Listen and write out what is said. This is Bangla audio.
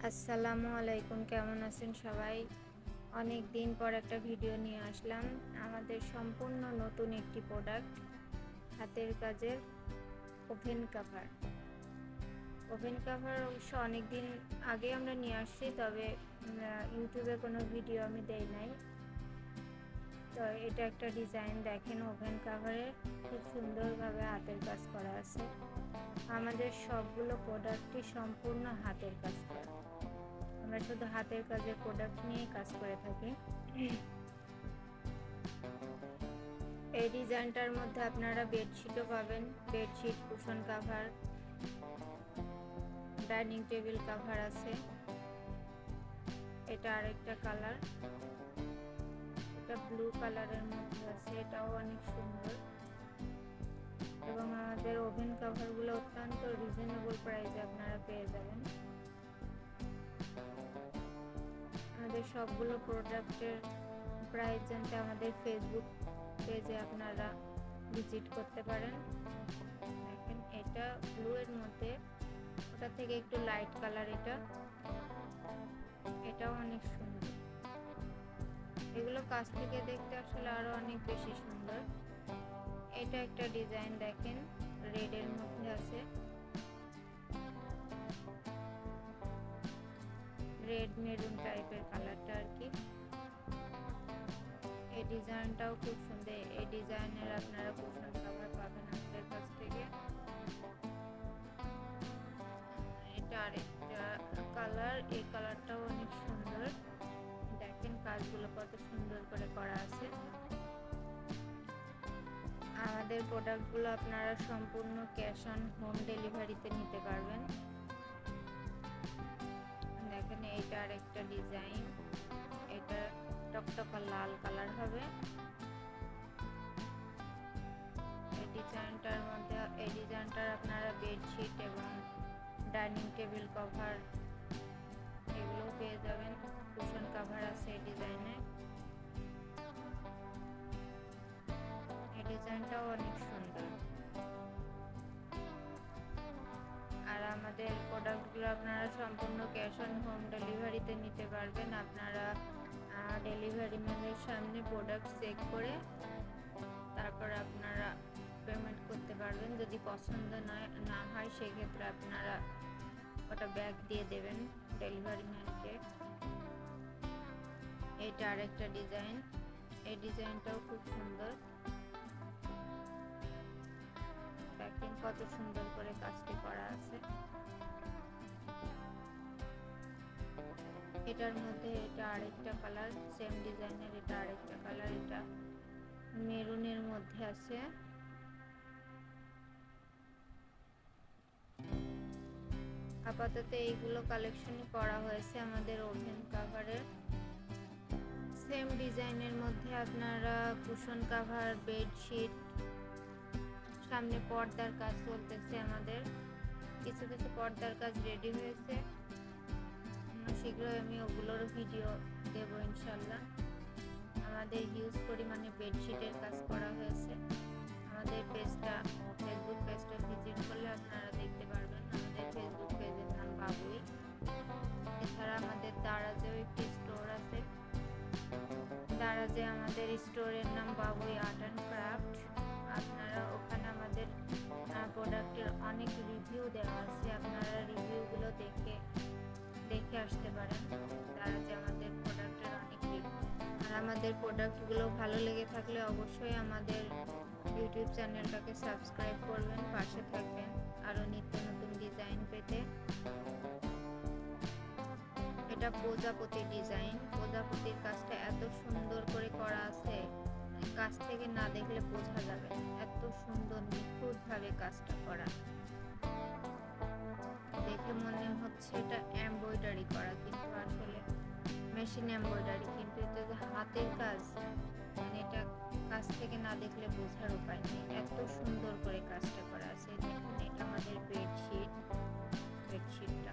আসসালামু আলাইকুম, কেমন আছেন সবাই? অনেক দিন পর একটা ভিডিও নিয়ে আসলাম। আমাদের সম্পূর্ণ নতুন একটি প্রোডাক্ট, হাতের কাজের ওভেন কাভার। ওভেন কাভার অবশ্য অনেক দিন আগে আমরা নিয়ে আসছি, তবে ইউটিউবে কোনো ভিডিও আমি দেই নাই। তো এটা একটা ডিজাইন দেখেন, ওভেন কাভারের খুব সুন্দরভাবে হাতের কাজ করা আছে। আমাদের সবগুলো প্রোডাক্টই সম্পূর্ণ হাতের কাজ করা। আমরা শুধু হাতের কাজের প্রোডাক্ট নিয়ে কাজ করে থাকি। এই ডিজাইনটার মধ্যে আপনারা বেডশিটও পাবেন, bedsheet, cushion cover, dining table cover আছে। এটা আরেকটা কালার, এটা ব্লু কালারের মধ্যে আছে, এটাও অনেক সুন্দর। এবং আমাদের ওভেন কাভারগুলো অত্যন্ত রিজনেবল প্রাইসে আপনারা পেয়ে যাবেন। আমাদের সবগুলো প্রোডাক্টের প্রাইস জানতে আমাদের ফেসবুক পেজে আপনারা ভিজিট করতে পারেন। দেখেন, এটা ব্লু এর মধ্যে, ওটা থেকে একটু লাইট কালার, এটাও অনেক সুন্দর। এগুলো কাছ থেকে দেখতে আসলে আরো অনেক বেশি সুন্দর। এটা একটা ডিজাইন দেখেন, রেড এর মধ্যে আছে, রেড মেরুন টাইপের কালারটা আর কি। এই ডিজাইনটাও খুব সুন্দর। এই ডিজাইনের আপনারা কুশন কভার পাবেন আমাদের কাছ থেকে। এটা আরেকটা কালার, এই কালারটাও অনেক সুন্দর। দেখেন কাজগুলো কত সুন্দর করে করা আছে। আমাদের প্রোডাক্টগুলো আপনারা সম্পূর্ণ ক্যাশ অন হোম ডেলিভারিতে নিতে পারবেন। দেখেন, এইটা আরেকটা ডিজাইন, এটা টকটকা লাল কালার হবে। এই ডিজাইনটার আপনারা বেডশিট এবং ডাইনিং টেবিল কভার এগুলোও পেয়ে যাবেন। কুশন কভার আছে এই ডিজাইনে। এই ডিজাইনটাও অনেক সুন্দর। আর আমাদের প্রোডাক্টগুলো আপনারা সম্পূর্ণ ক্যাশ অন হোম ডেলিভারিতে নিতে পারবেন। আপনারা ডেলিভারি ম্যানের সামনে প্রোডাক্ট চেক করে তারপর আপনারা পেমেন্ট করতে পারবেন। যদি পছন্দ না হয় সেক্ষেত্রে আপনারা ওটা ব্যাক দিয়ে দেবেন ডেলিভারি ম্যানকে। এটা আরেকটা ডিজাইন, এই ডিজাইনটাও খুব সুন্দর। দেখেন কত সুন্দর করে কাজটি করা আছে। এটার মধ্যে এটা আরেকটা কালার, সেম ডিজাইনের এটা আরেকটা কালার, এটা মেরুনের মধ্যে আছে। আপাতত এইগুলো কালেকশনই করা হয়েছে আমাদের ওভেন কাভারের। সেম ডিজাইনের মধ্যে আপনারা কুশন কাভার, বেডশিট, সামনে পর্দার কাজ চলতেছে আমাদের। কিছু কিছু পর্দার কাজ রেডি হয়েছে, শীঘ্রই আমি ওগুলোর ভিডিও দেব ইনশাল্লাহ। আমাদের হিউজ পরিমাণে বেডশিটের কাজ করা হয়েছে। আমাদের ফেসবুক পেজটা ভিজিট করলে আপনারা দেখতে পারবেন। আমাদের ফেসবুক পেজের নাম বাবুই। এছাড়া আমাদের দারাজেও একটি স্টোর আছে। দারাজে আমাদের স্টোরের নাম বাবুই আর্ট অ্যান্ড ক্রাফট। আপনারা ওখানে আমাদের প্রোডাক্টের অনেক রিভিউ দেওয়া আছে, আপনারা রিভিউগুলো দেখে আসতে পারেন। দারাজে আমাদের প্রোডাক্টের অনেক রিভিউ। আর আমাদের প্রোডাক্টগুলো ভালো লেগে থাকলে অবশ্যই আমাদের ইউটিউব চ্যানেলটাকে সাবস্ক্রাইব করবেন, পাশে থাকবেন আরও নিত্য নতুন ডিজাইন পেতে। এটা প্রজাপতি ডিজাইন, প্রজাপতির কাজটা এত সুন্দর করে করা আছে, কাছ থেকে না দেখলে বোঝা যাবে না, এত সুন্দর নিখুঁতভাবে কাজটা করা। দেখে মনে হচ্ছে এটা এমব্রয়ডারি করা, কিন্তু আসলে মেশিন এমব্রয়ডারি, কিন্তু এটা যে হাতের কাজ, মানে এটা কাছ থেকে না দেখলে বোঝার উপায় নেই, এত সুন্দর করে কাজটা করা আছে। দেখুন, এটা আমাদের বেডশিটটা